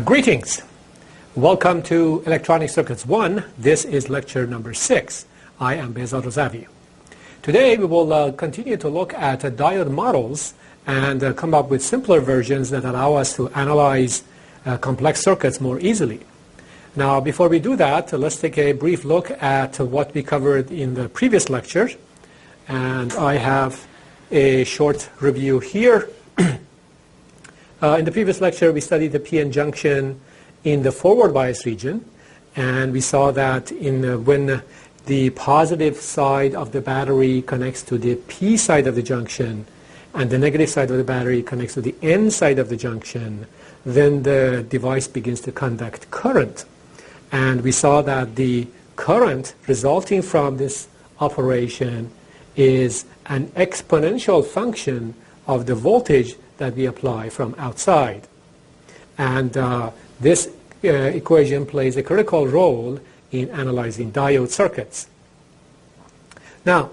Greetings. Welcome to Electronic Circuits 1. This is lecture number 6. I am Razavi. Today we will continue to look at diode models and come up with simpler versions that allow us to analyze complex circuits more easily. Now, before we do that, let's take a brief look at what we covered in the previous lecture. And I have a short review here. In the previous lecture, we studied the p-n junction in the forward bias region, and we saw that when the positive side of the battery connects to the p side of the junction and the negative side of the battery connects to the n side of the junction, then the device begins to conduct current. And we saw that the current resulting from this operation is an exponential function of the voltage that we apply from outside. And this equation plays a critical role in analyzing diode circuits. Now,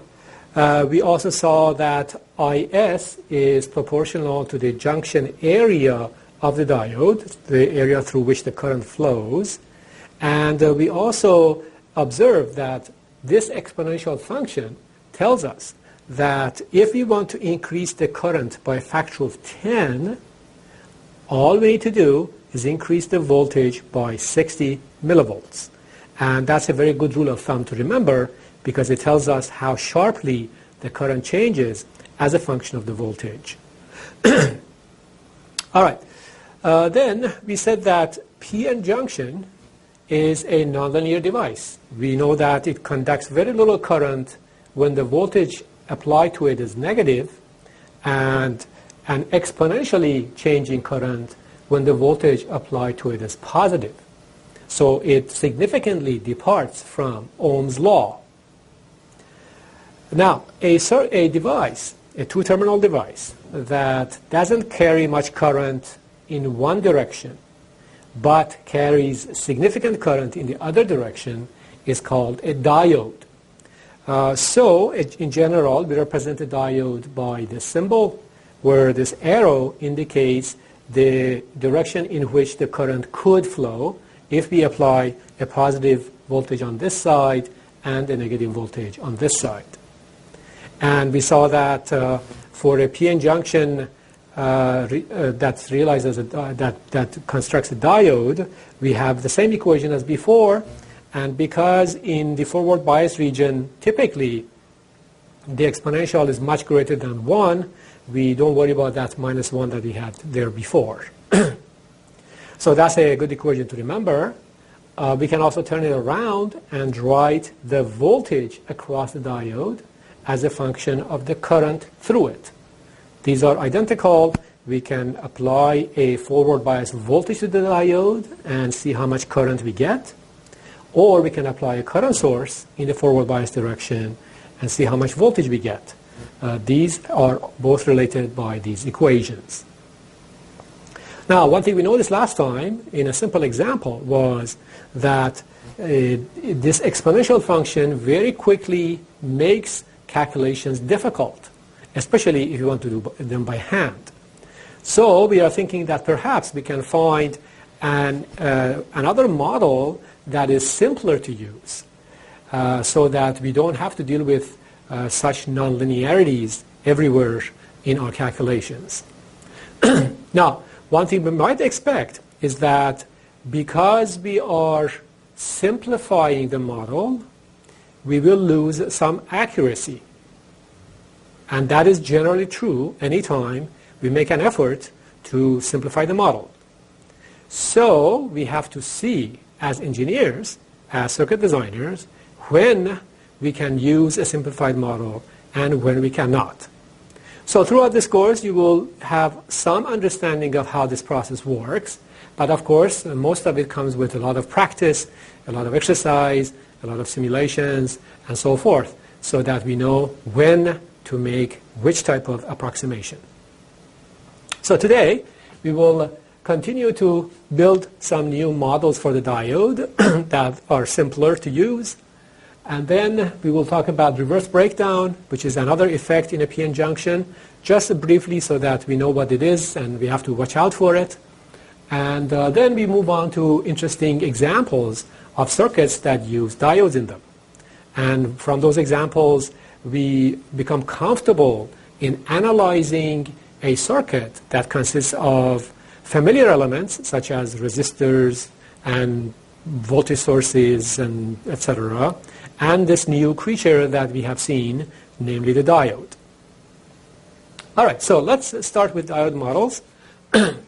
we also saw that IS is proportional to the junction area of the diode, the area through which the current flows. And we also observed that this exponential function tells us that if we want to increase the current by a factor of 10, all we need to do is increase the voltage by 60 millivolts. And that's a very good rule of thumb to remember because it tells us how sharply the current changes as a function of the voltage. All right. Then we said that p-n junction is a nonlinear device. We know that it conducts very little current when the voltage applied to it is negative, and an exponentially changing current when the voltage applied to it is positive. So it significantly departs from Ohm's law. Now, a device, a two-terminal device, that doesn't carry much current in one direction, but carries significant current in the other direction is called a diode. In general, we represent a diode by this symbol, where this arrow indicates the direction in which the current could flow if we apply a positive voltage on this side and a negative voltage on this side. And we saw that for a p-n junction that realizes that constructs a diode, we have the same equation as before. And because in the forward bias region, typically the exponential is much greater than 1, we don't worry about that minus 1 that we had there before. So that's a good equation to remember. We can also turn it around and write the voltage across the diode as a function of the current through it. These are identical we can apply a forward bias voltage to the diode and see how much current we get. Or we can apply a current source in the forward bias direction and see how much voltage we get. These are both related by these equations. Now, one thing we noticed last time in a simple example was that this exponential function very quickly makes calculations difficult, especially if you want to do them by hand. So we are thinking that perhaps we can find another model that is simpler to use so that we don't have to deal with such nonlinearities everywhere in our calculations. Now, one thing we might expect is that because we are simplifying the model, we will lose some accuracy. And that is generally true anytime we make an effort to simplify the model. So we have to see, as engineers, as circuit designers, when we can use a simplified model and when we cannot. So throughout this course, you will have some understanding of how this process works. But of course, most of it comes with a lot of practice, a lot of exercise, a lot of simulations, and so forth, so that we know when to make which type of approximation. So today, we will continue to build some new models for the diode that are simpler to use. And then we will talk about reverse breakdown, which is another effect in a PN junction, just briefly so that we know what it is and we have to watch out for it. And then we move on to interesting examples of circuits that use diodes in them. And from those examples, we become comfortable in analyzing a circuit that consists of familiar elements such as resistors and voltage sources and etc., and this new creature that we have seen, namely the diode. All right, so let's start with diode models. And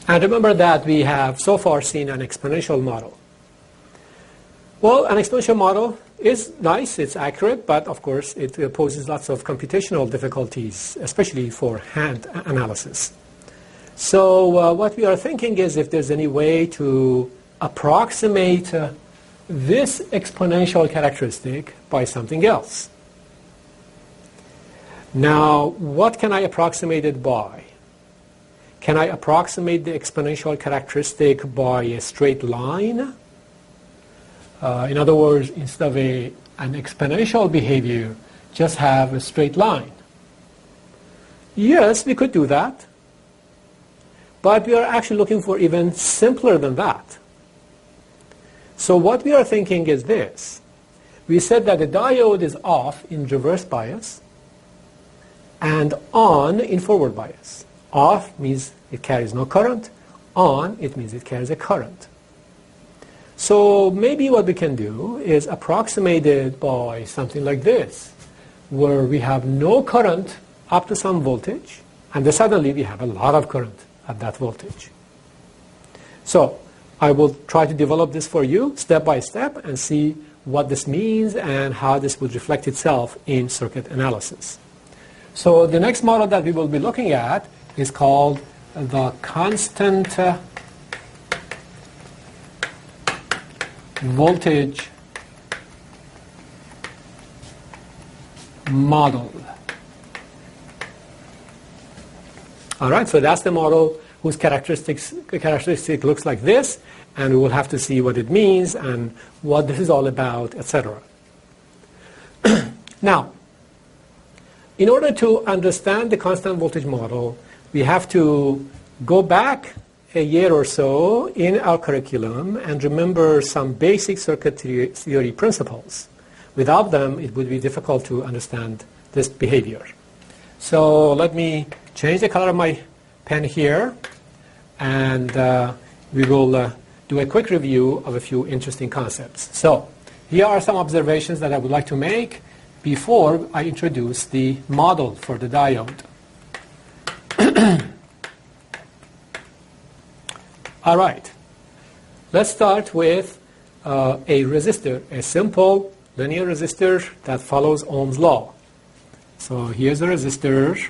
remember that we have so far seen an exponential model. Well, an exponential model is nice, it's accurate, but of course it poses lots of computational difficulties, especially for hand analysis. So what we are thinking is if there's any way to approximate this exponential characteristic by something else. Now, what can I approximate it by? Can I approximate the exponential characteristic by a straight line? In other words, instead of an exponential behavior, just have a straight line. Yes, we could do that. But we are actually looking for even simpler than that. So what we are thinking is this. We said that the diode is off in reverse bias and on in forward bias. Off means it carries no current. On, it means it carries a current. So maybe what we can do is approximate it by something like this, where we have no current up to some voltage, and then suddenly we have a lot of current at that voltage. So I will try to develop this for you step by step and see what this means and how this would reflect itself in circuit analysis. So the next model that we will be looking at is called the constant voltage model. All right, so that's the model whose characteristic looks like this, and we will have to see what it means and what this is all about, etc. Now, in order to understand the constant voltage model, we have to go back a year or so in our curriculum and remember some basic circuit theory principles. Without them, it would be difficult to understand this behavior. So let me change the color of my pen here, and we will do a quick review of a few interesting concepts. So here are some observations that I would like to make before I introduce the model for the diode. All right. Let's start with a resistor, a simple linear resistor that follows Ohm's law. So here's a resistor,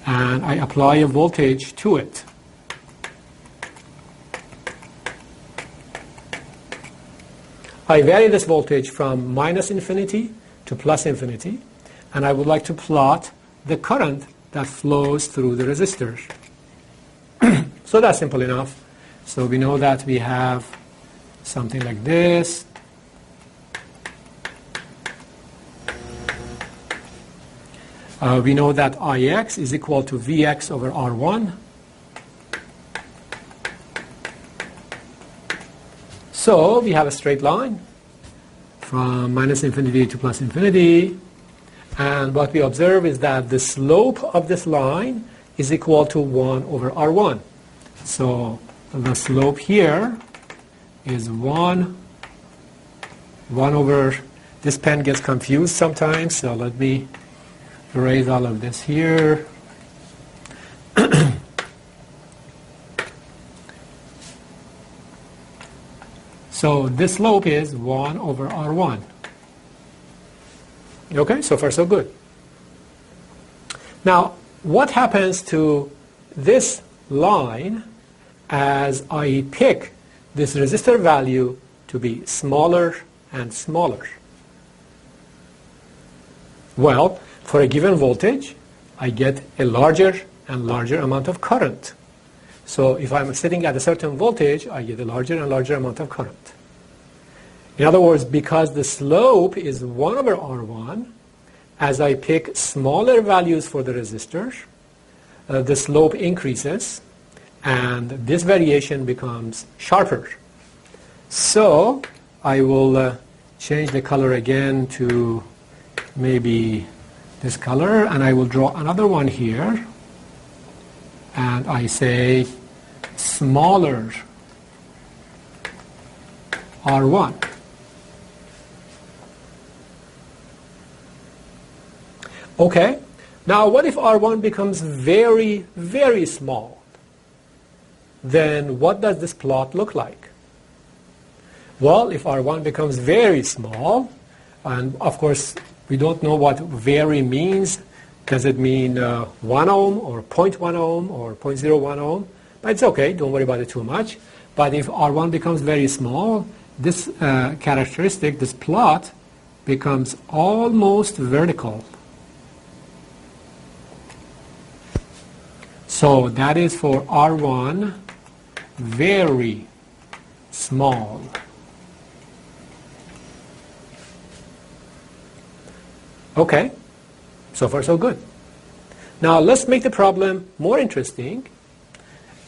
and I apply a voltage to it. I vary this voltage from minus infinity to plus infinity, and I would like to plot the current that flows through the resistor. So that's simple enough. So we know that we have something like this. We know that Ix is equal to Vx over R1. So we have a straight line from minus infinity to plus infinity. And what we observe is that the slope of this line is equal to 1 over R1. So the slope here is 1 over, this pen gets confused sometimes, so let me erase all of this here. So this slope is 1 over R1. Okay, so far so good. Now, what happens to this line as I pick this resistor value to be smaller and smaller? Well, for a given voltage, I get a larger and larger amount of current. So if I'm sitting at a certain voltage, I get a larger and larger amount of current. In other words, because the slope is 1 over R1, as I pick smaller values for the resistor, the slope increases, and this variation becomes sharper. So I will change the color again to maybe this color, and I will draw another one here, and I say smaller R1. Okay, now what if R1 becomes very, very small? Then what does this plot look like? Well, if R1 becomes very small, and of course we don't know what very means. Does it mean 1 ohm or 0.1 ohm or 0.01 ohm? But it's okay, don't worry about it too much. But if R1 becomes very small, this characteristic, this plot, becomes almost vertical. So that is for R1 very small. Okay, so far so good. Now let's make the problem more interesting.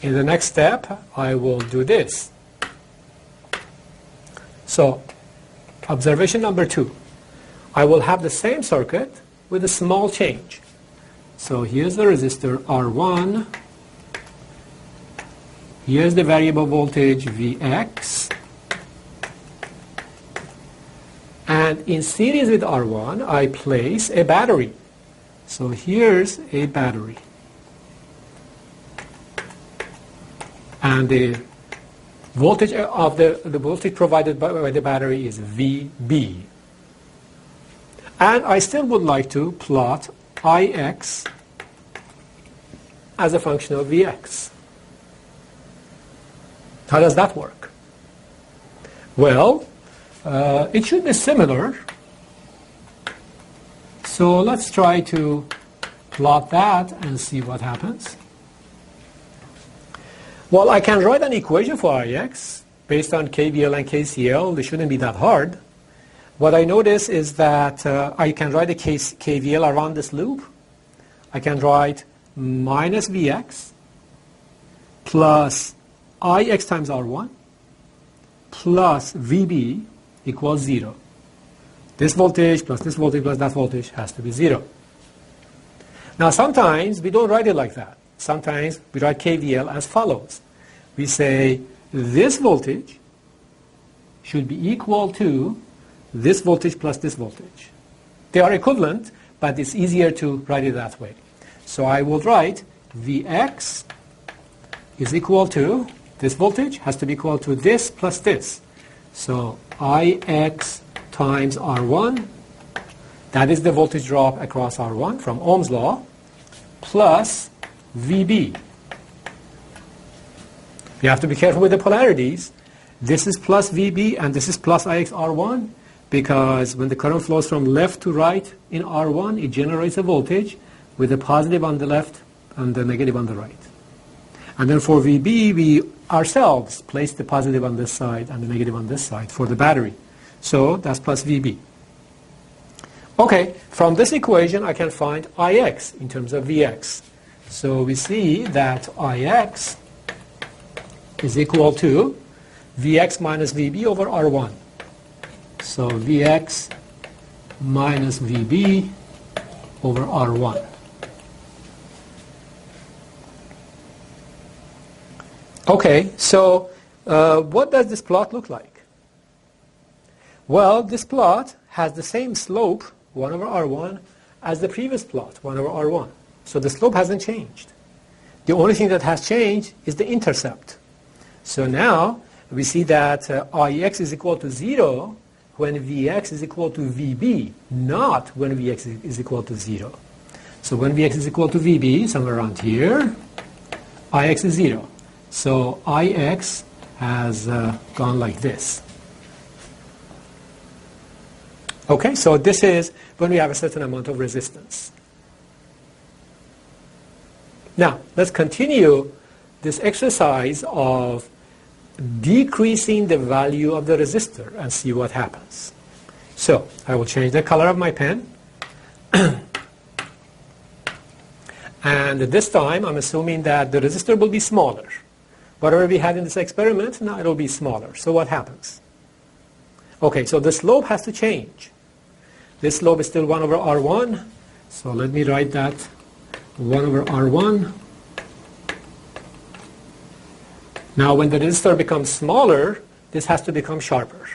In the next step, I will do this. So, observation number 2. I will have the same circuit with a small change. So here's the resistor R1. Here's the variable voltage Vx. And in series with R1, I place a battery. So here's a battery. And the voltage of the voltage provided by the battery is VB. And I still would like to plot Ix as a function of Vx. How does that work? Well, it should be similar. So let's try to plot that and see what happens. Well, I can write an equation for Ix based on KVL and KCL. It shouldn't be that hard. What I notice is that I can write a KVL around this loop. I can write minus Vx plus Ix times R1 plus VB equals 0. This voltage plus this voltage plus that voltage has to be 0. Now sometimes we don't write it like that. Sometimes we write KVL as follows. We say this voltage should be equal to this voltage plus this voltage. They are equivalent, but it's easier to write it that way. So I will write Vx is equal to This voltage has to be equal to this plus this. So Ix times R1, that is the voltage drop across R1 from Ohm's law, plus VB. You have to be careful with the polarities. This is plus VB and this is plus Ix R1, because when the current flows from left to right in R1, it generates a voltage with a positive on the left and the negative on the right. And then for VB, we ourselves place the positive on this side and the negative on this side for the battery. So that's plus VB. Okay, from this equation I can find Ix in terms of Vx. So we see that Ix is equal to Vx minus VB over R1. So Vx minus VB over R1. Okay, so what does this plot look like? Well, this plot has the same slope, 1 over R1, as the previous plot, 1 over R1. So the slope hasn't changed. The only thing that has changed is the intercept. So now we see that Ix is equal to 0 when Vx is equal to Vb, not when Vx is equal to 0. So when Vx is equal to Vb, somewhere around here, Ix is 0. So Ix has gone like this. Okay, so this is when we have a certain amount of resistance. Now, let's continue this exercise of decreasing the value of the resistor and see what happens. So, I will change the color of my pen. And this time, I'm assuming that the resistor will be smaller. Whatever we had in this experiment, now it will be smaller. So what happens? Okay, so the slope has to change. This slope is still 1 over R1. So let me write that 1 over R1. Now when the resistor becomes smaller, this has to become sharper.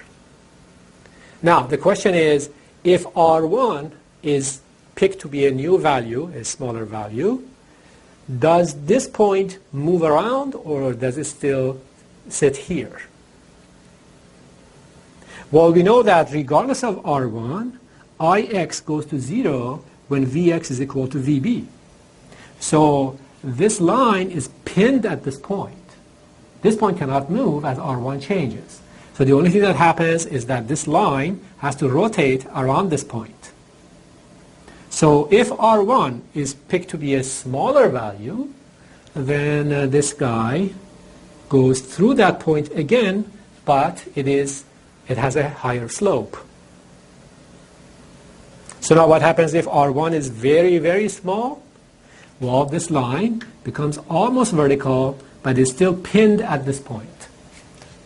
Now the question is, if R1 is picked to be a new value, a smaller value, does this point move around or does it still sit here? Well, we know that regardless of R1, Ix goes to 0 when Vx is equal to Vb. So this line is pinned at this point. This point cannot move as R1 changes. So the only thing that happens is that this line has to rotate around this point. So if R1 is picked to be a smaller value, then this guy goes through that point again, but it has a higher slope. So now what happens if R1 is very, very small? Well, this line becomes almost vertical, but is still pinned at this point.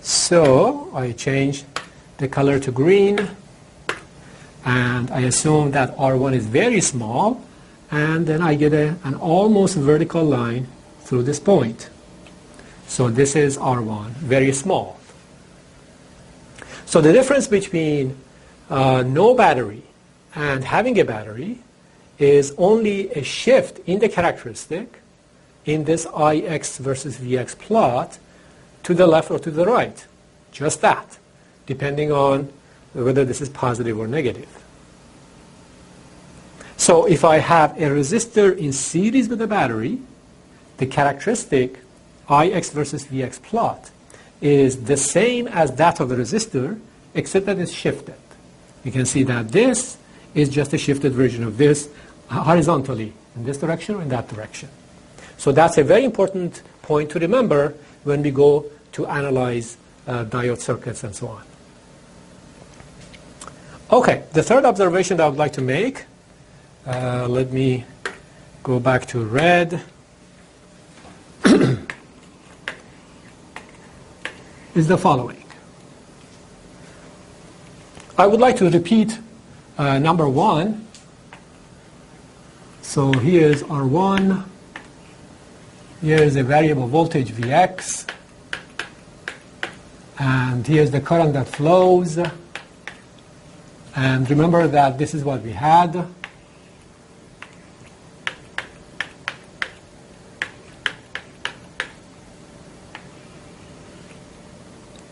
So I change the color to green, and I assume that R1 is very small, and then I get an almost vertical line through this point. So this is R1, very small. So the difference between no battery and having a battery is only a shift in the characteristic in this Ix versus Vx plot to the left or to the right. Just that, depending on whether this is positive or negative. So if I have a resistor in series with a battery, the characteristic Ix versus Vx plot is the same as that of the resistor, except that it's shifted. You can see that this is just a shifted version of this horizontally, in this direction or in that direction. So that's a very important point to remember when we go to analyze diode circuits and so on. Okay, the third observation that I would like to make, let me go back to red, is the following. I would like to repeat number 1. So here is R1, here is a variable voltage Vx, and here's the current that flows. And remember that this is what we had.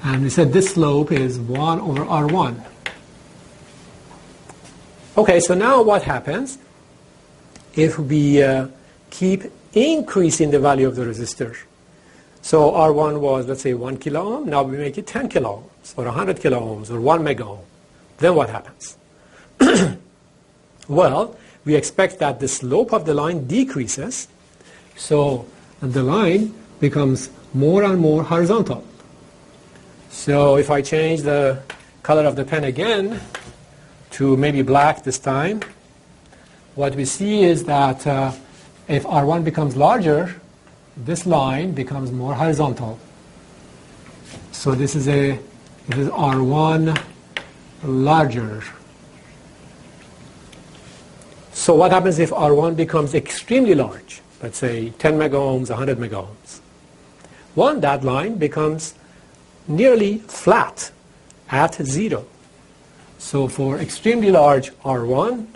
And we said this slope is 1 over R1. Okay, so now what happens if we keep increasing the value of the resistor? So R1 was, let's say, 1 kilo ohm. Now we make it 10 kilo ohms, or 100 kilo ohms, or 1 mega ohm. Then what happens? Well, we expect that the slope of the line decreases, so the line becomes more and more horizontal. So if I change the color of the pen again to maybe black this time, what we see is that if R1 becomes larger, this line becomes more horizontal. So this is R1 larger. So what happens if R1 becomes extremely large? Let's say 10 mega ohms, 100 mega ohms. Well, that line becomes nearly flat at 0. So for extremely large R1,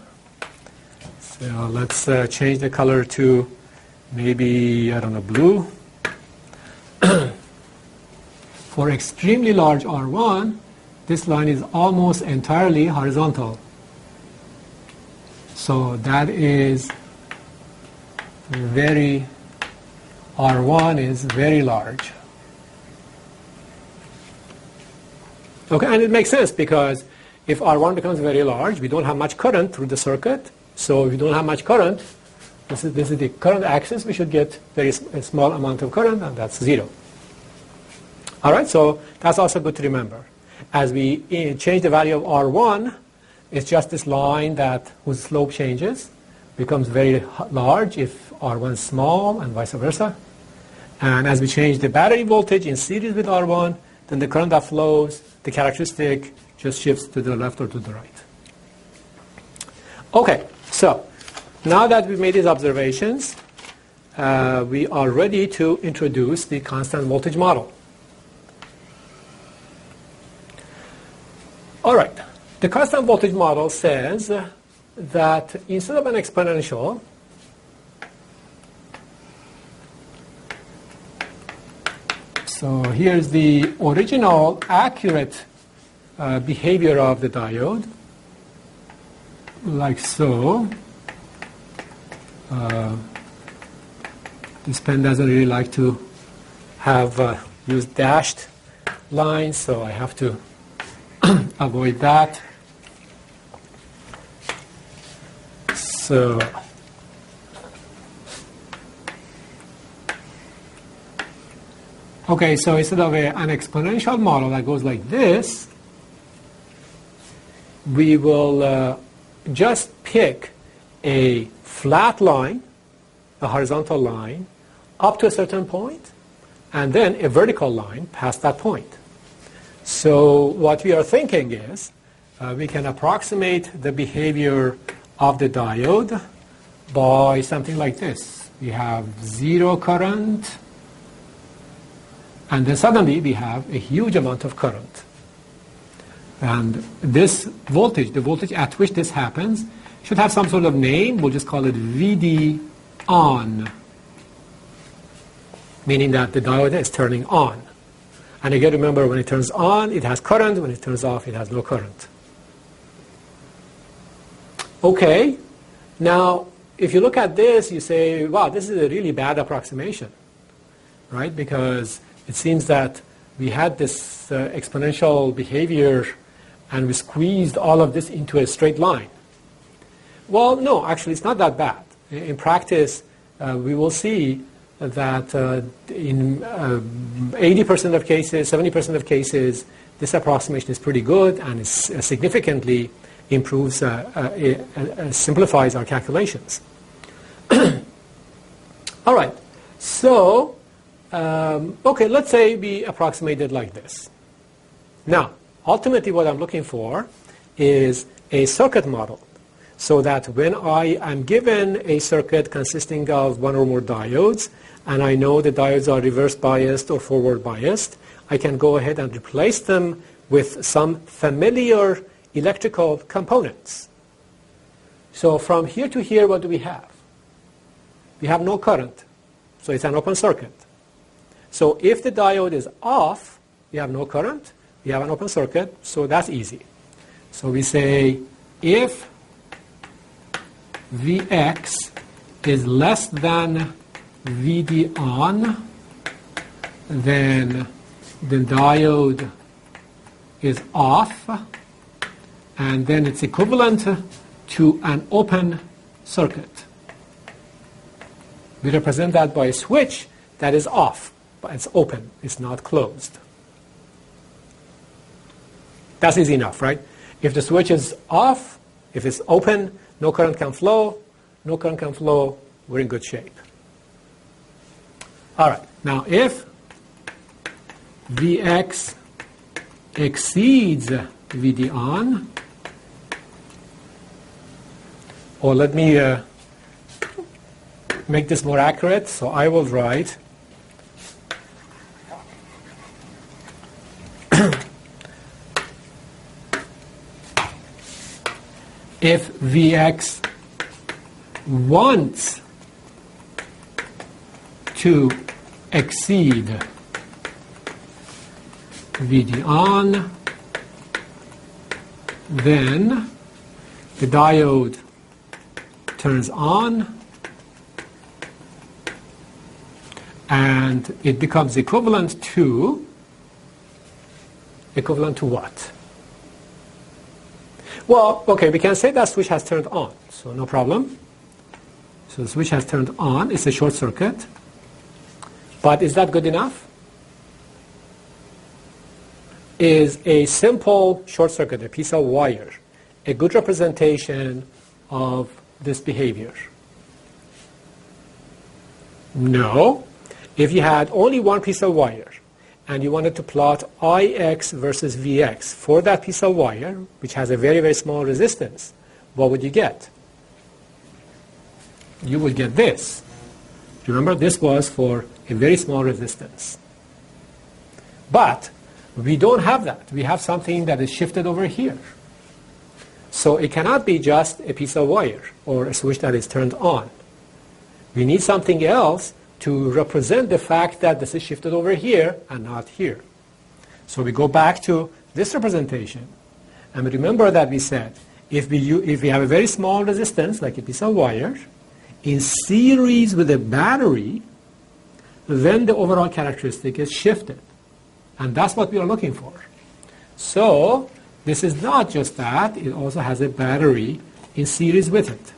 so let's change the color to maybe, I don't know, blue. For extremely large R1, this line is almost entirely horizontal. So that is R1 is very large. Okay, and it makes sense because if R1 becomes very large, we don't have much current through the circuit. So if you don't have much current, this is the current axis, we should get a small amount of current, and that's 0. All right, so that's also good to remember. As we change the value of R1, it's just this line whose slope changes, becomes very large if R1 is small, and vice versa. And as we change the battery voltage in series with R1, then the current that flows, the characteristic just shifts to the left or to the right. Okay, so now that we've made these observations, we are ready to introduce the constant voltage model. All right. The constant voltage model says that instead of an exponential, so here's the original accurate behavior of the diode, like so. This pen doesn't really like to have use dashed lines, so I have to avoid that. So okay, so instead of an exponential model that goes like this, we will just pick a flat line, a horizontal line, up to a certain point, and then a vertical line past that point. So what we are thinking is we can approximate the behavior of the diode by something like this. We have 0 current, and then suddenly we have a huge amount of current. And this voltage, the voltage at which this happens, should have some sort of name. We'll just call it VD on, meaning that the diode is turning on. And again, remember, when it turns on, it has current. When it turns off, it has no current. Okay, now if you look at this, you say, wow, this is a really bad approximation, right? Because it seems that we had this exponential behavior and we squeezed all of this into a straight line. Well, no, actually, it's not that bad. In practice, we will see that in 80% of cases, 70% of cases, this approximation is pretty good and it significantly improves, simplifies our calculations. All right, so, okay, let's say we approximate it like this. Now, ultimately what I'm looking for is a circuit model, so that when I am given a circuit consisting of one or more diodes, and I know the diodes are reverse biased or forward biased, I can go ahead and replace them with some familiar electrical components. So from here to here, what do we have? We have no current, so it's an open circuit. So if the diode is off, we have no current, we have an open circuit, so that's easy. So we say if Vx is less than Vd on, then the diode is off, and then it's equivalent to an open circuit. We represent that by a switch that is off, but it's open, it's not closed. That's easy enough, right? If the switch is off, if it's open, no current can flow, no current can flow, we're in good shape. All right, now if Vx exceeds Vd on, or let me make this more accurate, so I will write if Vx wants to exceed Vd on, then the diode turns on and it becomes equivalent to what? Well, okay, we can say that switch has turned on, so no problem. So the switch has turned on, it's a short circuit. But is that good enough? Is a simple short circuit, a piece of wire, a good representation of this behavior? No. If you had only one piece of wire and you wanted to plot Ix versus Vx for that piece of wire, which has a very, very small resistance, what would you get? You would get this. Remember, this was for a very small resistance. But we don't have that. We have something that is shifted over here. So it cannot be just a piece of wire or a switch that is turned on. We need something else to represent the fact that this is shifted over here and not here. So we go back to this representation. And remember that we said if we have a very small resistance, like a piece of wire, in series with a battery, then the overall characteristic is shifted. And that's what we are looking for. So this is not just that, it also has a battery in series with it.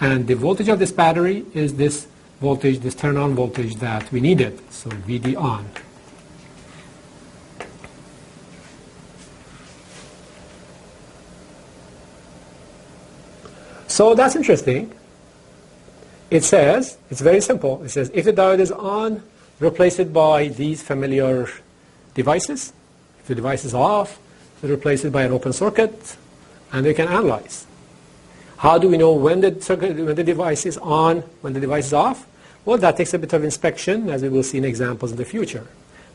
And the voltage of this battery is this voltage, this turn-on voltage that we needed, so Vd on. So that's interesting. It says, it's very simple, it says if the diode is on, replace it by these familiar devices. If the device is off, we replace it by an open circuit, and we can analyze. How do we know when the device is on, when the device is off? Well, that takes a bit of inspection, as we will see in examples in the future.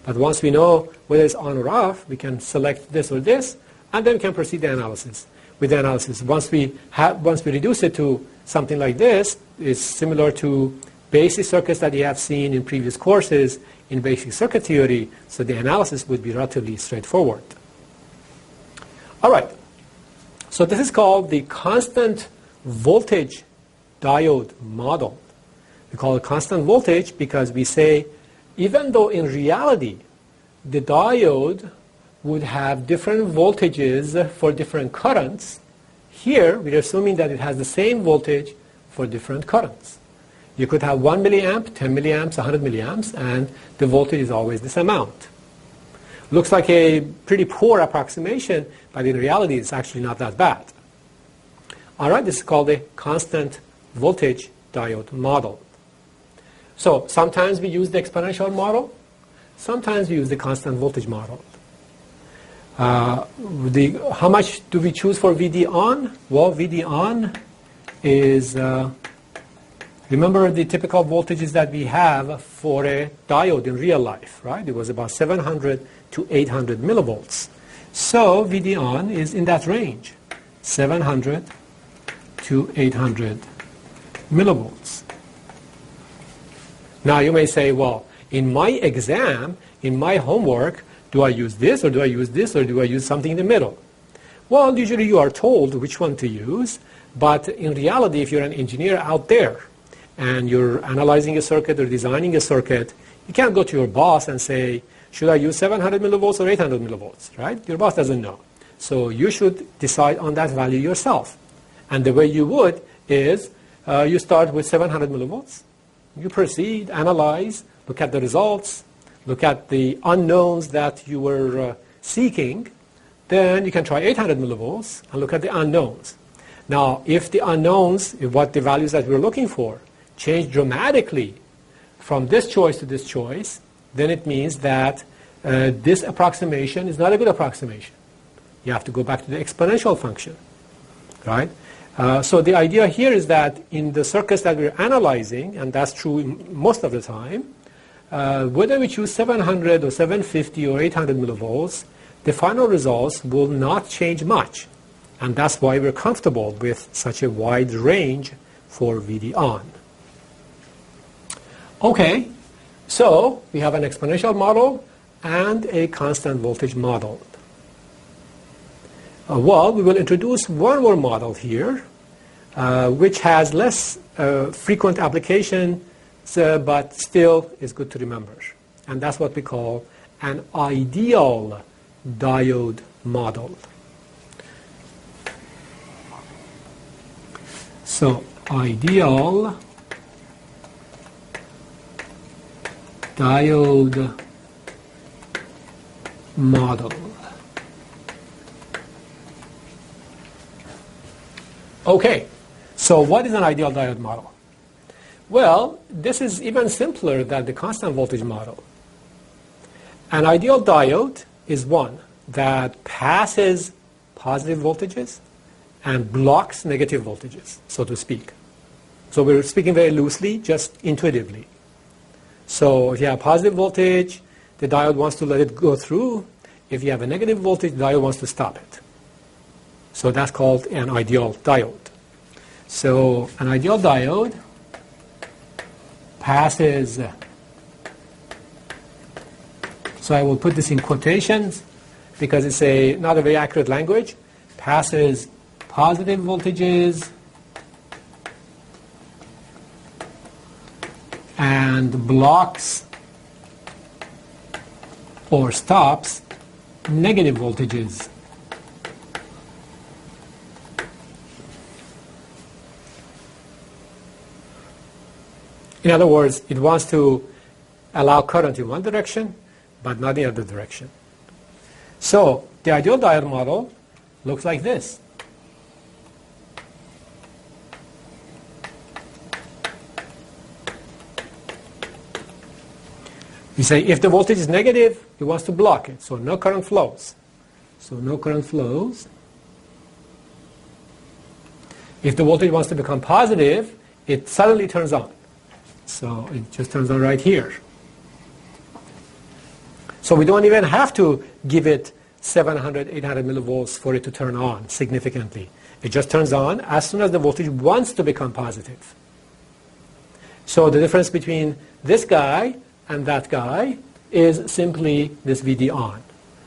But once we know whether it's on or off, we can select this or this, and then we can proceed the analysis. With the analysis, once we reduce it to something like this, it's similar to basic circuits that you have seen in previous courses in basic circuit theory, so the analysis would be relatively straightforward. All right, so this is called the constant voltage diode model. We call it constant voltage because we say even though in reality the diode would have different voltages for different currents, here we're assuming that it has the same voltage for different currents. You could have 1 milliamp, 10 milliamps, 100 milliamps, and the voltage is always this amount. Looks like a pretty poor approximation, but in reality it's actually not that bad. All right, this is called a constant voltage diode model. So sometimes we use the exponential model, sometimes we use the constant voltage model. How much do we choose for Vd on? Well, Vd on is, remember the typical voltages that we have for a diode in real life, right? It was about 700 to 800 millivolts. So Vd on is in that range, 700 to 800 millivolts. Now you may say, well, in my exam, in my homework, Do I use this, or do I use this, or do I use something in the middle? Well, usually you are told which one to use, but in reality, if you're an engineer out there and you're analyzing a circuit or designing a circuit, you can't go to your boss and say, should I use 700 millivolts or 800 millivolts, right? Your boss doesn't know. So you should decide on that value yourself. And the way you would is you start with 700 millivolts. You proceed, analyze, look at the results, look at the unknowns that you were seeking. Then you can try 800 millivolts and look at the unknowns. Now, if the unknowns, what the values that we're looking for, change dramatically from this choice to this choice, then it means that this approximation is not a good approximation. You have to go back to the exponential function, right? So the idea here is that in the circuits that we're analyzing, and that's true most of the time, whether we choose 700 or 750 or 800 millivolts, the final results will not change much. And that's why we're comfortable with such a wide range for VD on. Okay, so we have an exponential model and a constant voltage model. Well, we will introduce one more model here, which has less frequent application, but still is good to remember. And that's what we call an ideal diode model. So, ideal diode model. Okay, so what is an ideal diode model? Well, this is even simpler than the constant voltage model. An ideal diode is one that passes positive voltages and blocks negative voltages, so to speak. So we're speaking very loosely, just intuitively. So if you have positive voltage, the diode wants to let it go through. If you have a negative voltage, the diode wants to stop it. So that's called an ideal diode. So an ideal diode passes, so I will put this in quotations because it's not a very accurate language, passes positive voltages and blocks or stops negative voltages. In other words, it wants to allow current in one direction, but not the other direction. So the ideal diode model looks like this. We say if the voltage is negative, it wants to block it, so no current flows. So no current flows. If the voltage wants to become positive, it suddenly turns on. So it just turns on right here. So we don't even have to give it 700, 800 millivolts for it to turn on significantly. It just turns on as soon as the voltage wants to become positive. So the difference between this guy and that guy is simply this VD on.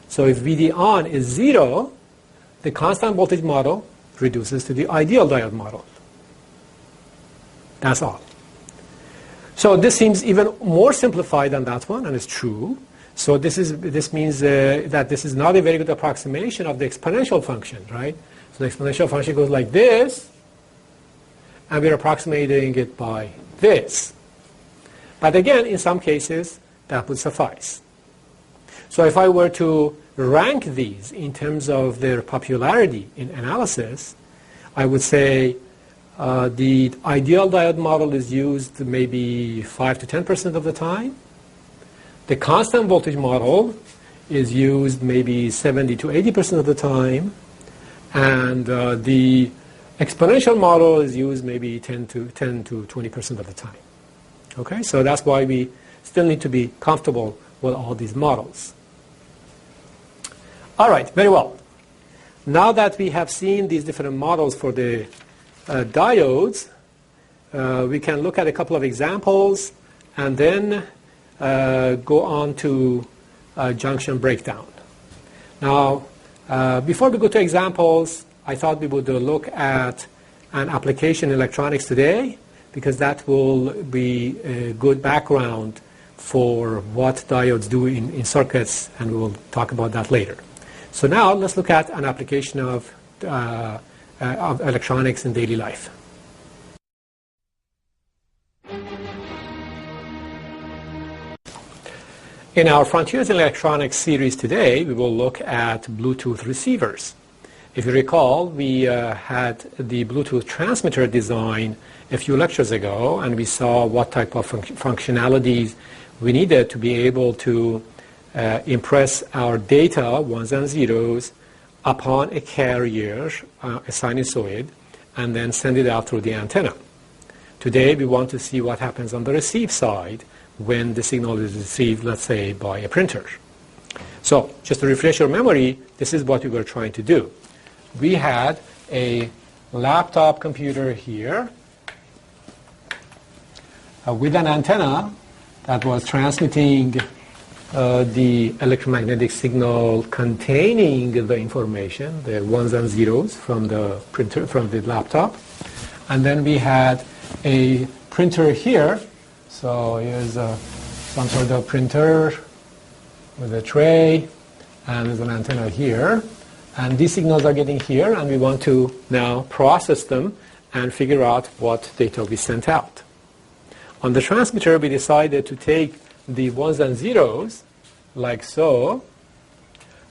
So if VD on is 0, the constant voltage model reduces to the ideal diode model. That's all. So this seems even more simplified than that one, and it's true. So this means that this is not a very good approximation of the exponential function, right? So the exponential function goes like this, and we're approximating it by this. But again, in some cases, that would suffice. So if I were to rank these in terms of their popularity in analysis, I would say the ideal diode model is used maybe 5 to 10% of the time. The constant voltage model is used maybe 70 to 80% of the time. And the exponential model is used maybe 10 to 20% of the time. Okay, so that's why we still need to be comfortable with all these models. All right, very well. Now that we have seen these different models for the diodes, we can look at a couple of examples and then go on to junction breakdown. Now, before we go to examples, I thought we would look at an application in electronics today, because that will be a good background for what diodes do in circuits, and we will talk about that later. So now let's look at an application of electronics in daily life. In our Frontiers in Electronics series today, we will look at Bluetooth receivers. If you recall, we had the Bluetooth transmitter design a few lectures ago, and we saw what type of functionalities we needed to be able to impress our data, ones and zeros, upon a carrier, a sinusoid, and then send it out through the antenna. Today, we want to see what happens on the receive side when the signal is received, let's say, by a printer. So, just to refresh your memory, this is what we were trying to do. We had a laptop computer here with an antenna that was transmitting the electromagnetic signal containing the information, the ones and zeros from the printer, from the laptop. And then we had a printer here. So here's some sort of printer with a tray, and there's an antenna here. And these signals are getting here, and we want to now process them and figure out what data we sent out. On the transmitter, we decided to take the ones and zeros, like so,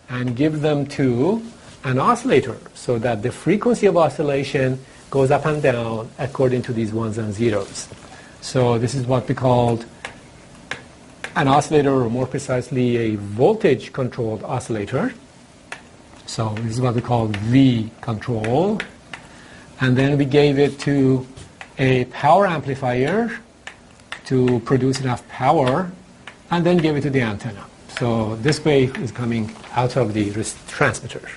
and give them to an oscillator so that the frequency of oscillation goes up and down according to these ones and zeros. So this is what we called an oscillator, or more precisely a voltage-controlled oscillator. So this is what we call V control. And then we gave it to a power amplifier to produce enough power, and then gave it to the antenna. So this wave is coming out of the transmitter.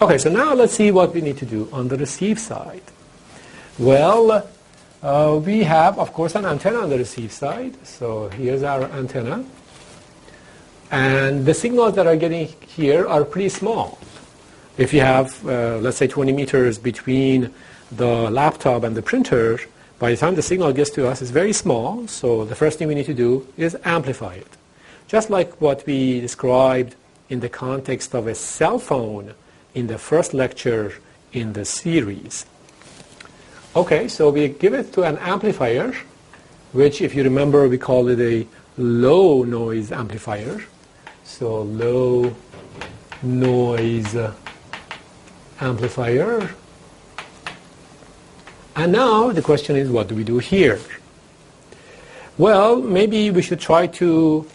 Okay, so now let's see what we need to do on the receive side. Well, we have, of course, an antenna on the receive side. So here's our antenna. And the signals that are getting here are pretty small. If you have, let's say, 20 meters between the laptop and the printer, by the time the signal gets to us, it's very small. So the first thing we need to do is amplify it. Just like what we described in the context of a cell phone in the first lecture in the series. Okay, so we give it to an amplifier, which, if you remember, we call it a low noise amplifier. So low noise amplifier. And now the question is, what do we do here? Well, maybe we should try to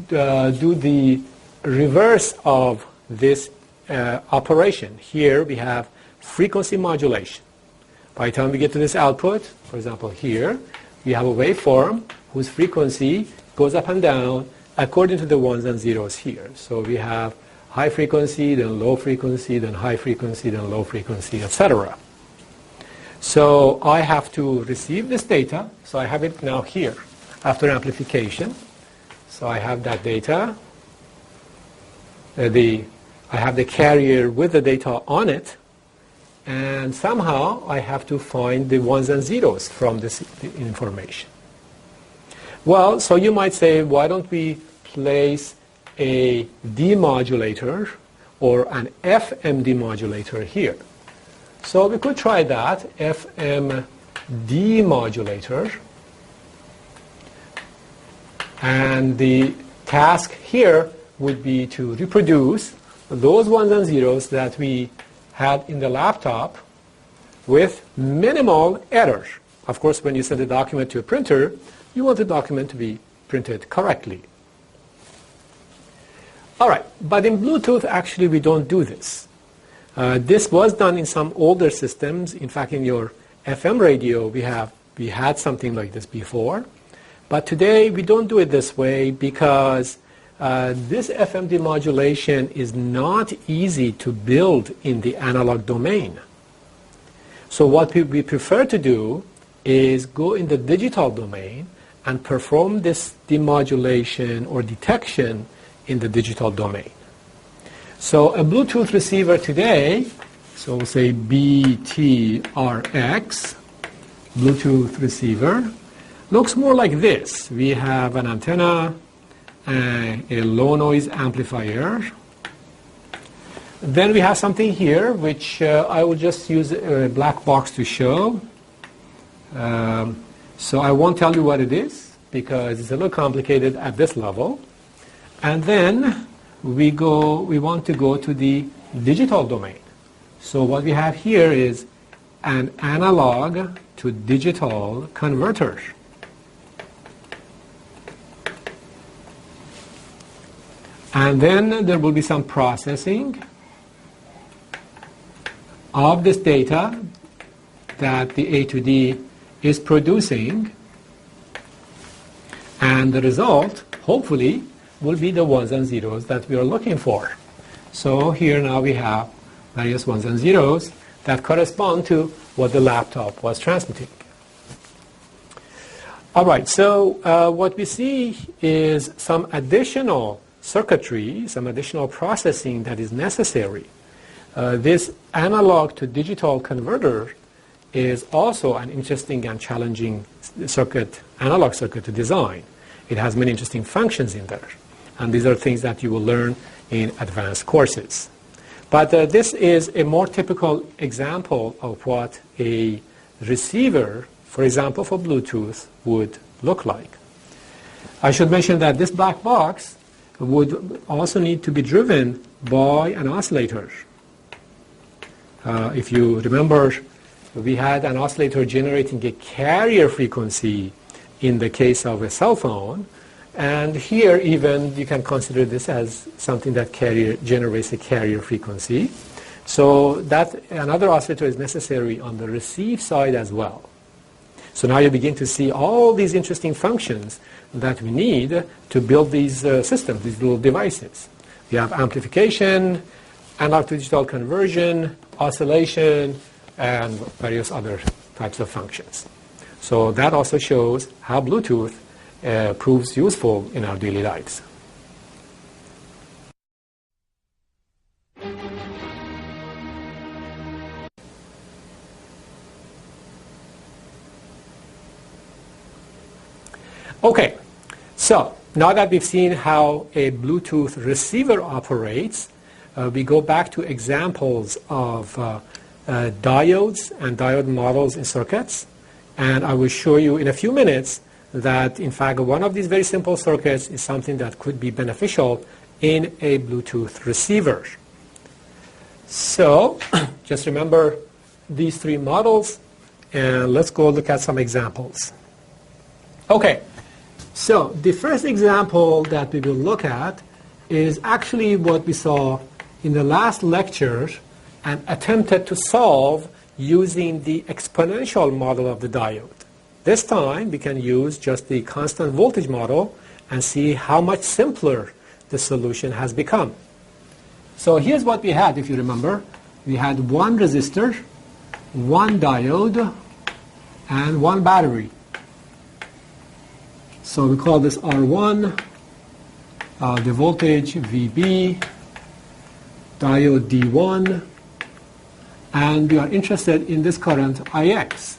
do the reverse of this operation. Here we have frequency modulation. By the time we get to this output, for example here, we have a waveform whose frequency goes up and down according to the ones and zeros here. So we have high frequency, then low frequency, then high frequency, then low frequency, etc. So I have to receive this data. So I have it now here after amplification. So I have that data. I have the carrier with the data on it. And somehow I have to find the ones and zeros from this information. Well, so you might say, why don't we place a demodulator or an FM demodulator here? So we could try that, FM demodulator. And the task here would be to reproduce those ones and zeros that we had in the laptop with minimal error. Of course, when you send a document to a printer, you want the document to be printed correctly. All right, but in Bluetooth, actually, we don't do this. This was done in some older systems. In fact, in your FM radio, we had something like this before. But today, we don't do it this way because this FM demodulation is not easy to build in the analog domain. So what we prefer to do is go in the digital domain and perform this demodulation or detection in the digital domain. So a Bluetooth receiver today, so we'll say BTRX, Bluetooth receiver, looks more like this. We have an antenna, a low noise amplifier. Then we have something here which I will just use a black box to show. So I won't tell you what it is because it's a little complicated at this level. And then we want to go to the digital domain. So what we have here is an analog to digital converter. And then there will be some processing of this data that the A to D is producing, and the result, hopefully, will be the ones and zeros that we are looking for. So here now we have various ones and zeros that correspond to what the laptop was transmitting. All right, so what we see is some additional circuitry, some additional processing that is necessary. This analog to digital converter is also an interesting and challenging analog circuit to design. It has many interesting functions in there, and these are things that you will learn in advanced courses. But this is a more typical example of what a receiver, for example for Bluetooth, would look like. I should mention that this black box would also need to be driven by an oscillator. If you remember, we had an oscillator generating a carrier frequency in the case of a cell phone, and here even you can consider this as something that generates a carrier frequency. So that another oscillator is necessary on the receive side as well. So now you begin to see all these interesting functions that we need to build these systems, these little devices. We have amplification, analog to digital conversion, oscillation, and various other types of functions. So that also shows how Bluetooth proves useful in our daily lives. Okay, so now that we've seen how a Bluetooth receiver operates, we go back to examples of diodes and diode models in circuits, and I will show you in a few minutes that in fact one of these very simple circuits is something that could be beneficial in a Bluetooth receiver. So just remember these three models, and let's go look at some examples. Okay, so the first example that we will look at is actually what we saw in the last lecture and attempted to solve using the exponential model of the diode. This time we can use just the constant voltage model and see how much simpler the solution has become. So here's what we had, if you remember. We had one resistor, one diode, and one battery. So we call this R1, the voltage VB, diode D1, and we are interested in this current IX.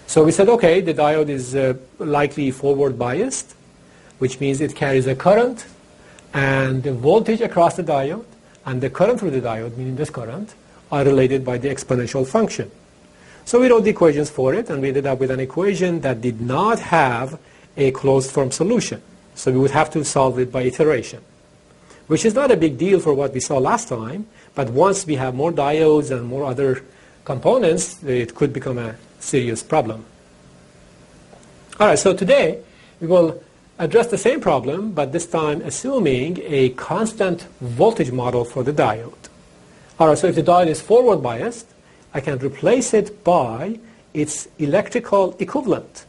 So we said, okay, the diode is likely forward biased, which means it carries a current, and the voltage across the diode and the current through the diode, meaning this current, are related by the exponential function. So we wrote the equations for it, and we ended up with an equation that did not have a closed form solution. So we would have to solve it by iteration, which is not a big deal for what we saw last time, but once we have more diodes and more other components, it could become a serious problem. All right, so today we will address the same problem, but this time assuming a constant voltage model for the diode. All right, so if the diode is forward biased, I can replace it by its electrical equivalent.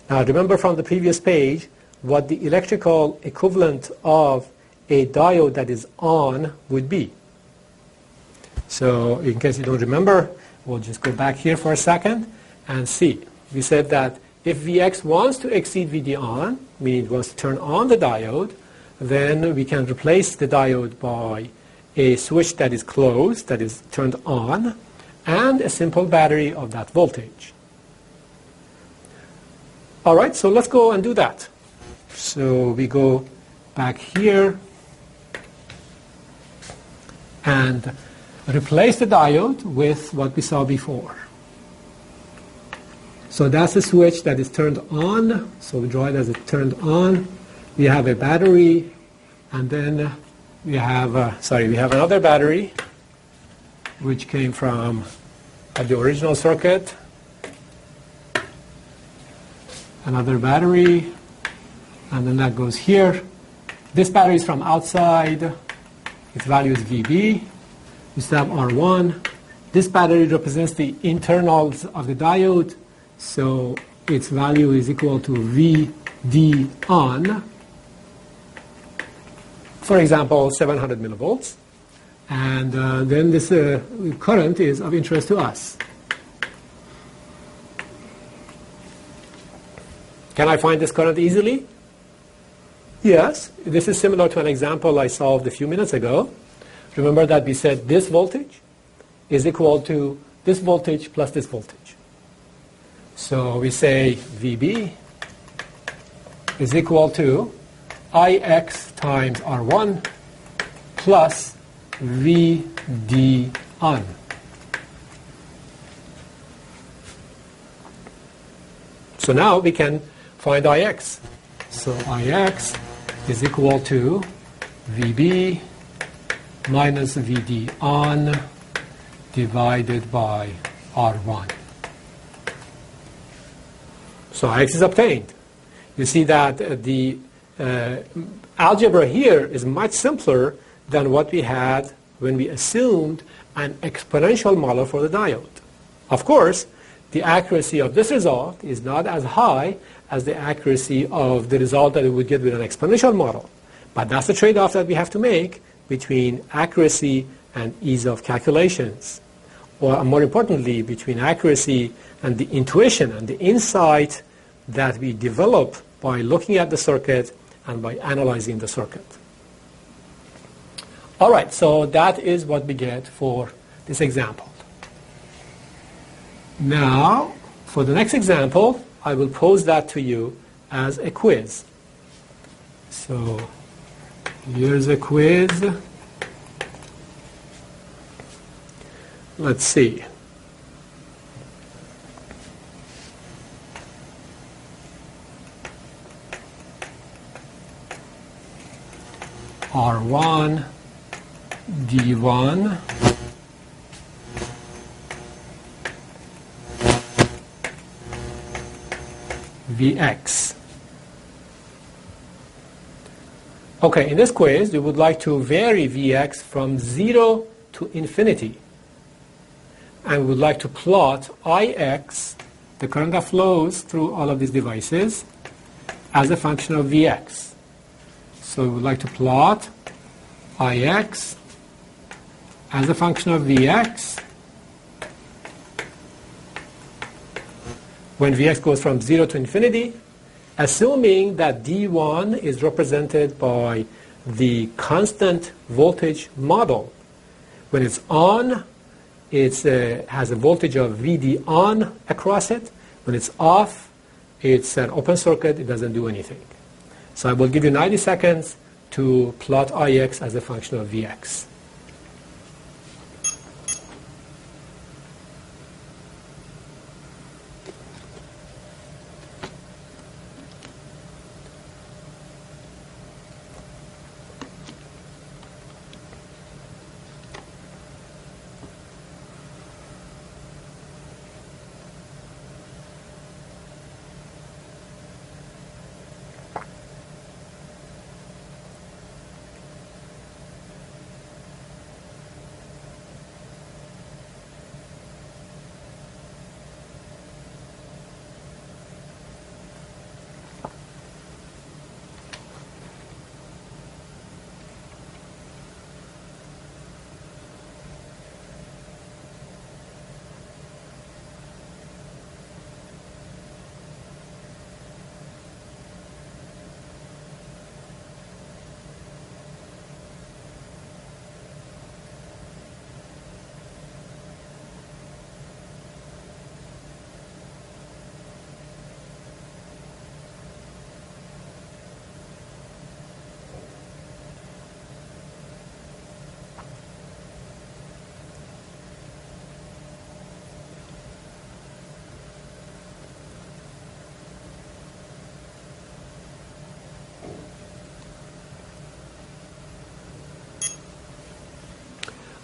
Now remember from the previous page what the electrical equivalent of a diode that is on would be. So in case you don't remember, we'll just go back here for a second and C. We said that if Vx wants to exceed Vd on, meaning it wants to turn on the diode, then we can replace the diode by a switch that is closed, that is turned on, and a simple battery of that voltage. All right, so let's go and do that. So we go back here and replace the diode with what we saw before. So that's a switch that is turned on. So we draw it as it turned on. We have a battery, and then we have another battery which came from the original circuit. Another battery, and then that goes here. This battery is from outside. Its value is VB. We still have R1. This battery represents the internals of the diode, so its value is equal to VD on. For example, 700 millivolts. And then this current is of interest to us. Can I find this current easily? Yes. This is similar to an example I solved a few minutes ago. Remember that we said this voltage is equal to this voltage plus this voltage. So we say VB is equal to IX times R1 plus VD on. So now we can find IX. So IX is equal to VB minus VD on divided by R1. So IX is obtained. You see that the algebra here is much simpler than what we had when we assumed an exponential model for the diode. Of course, the accuracy of this result is not as high as the accuracy of the result that we would get with an exponential model. But that's the trade-off that we have to make between accuracy and ease of calculations. Or more importantly, between accuracy and the intuition and the insight that we develop by looking at the circuit and by analyzing the circuit. All right, so that is what we get for this example. Now, for the next example, I will pose that to you as a quiz. So, here's a quiz. Let's see. R1, D1, Vx. Okay, in this quiz, we would like to vary Vx from 0 to infinity. And we would like to plot Ix, the current that flows through all of these devices, as a function of Vx. So we would like to plot Ix as a function of Vx when Vx goes from 0 to infinity, assuming that D1 is represented by the constant voltage model. When it's on, it has a voltage of Vd on across it. When it's off, it's an open circuit. It doesn't do anything. So I will give you 90 seconds to plot Ix as a function of Vx.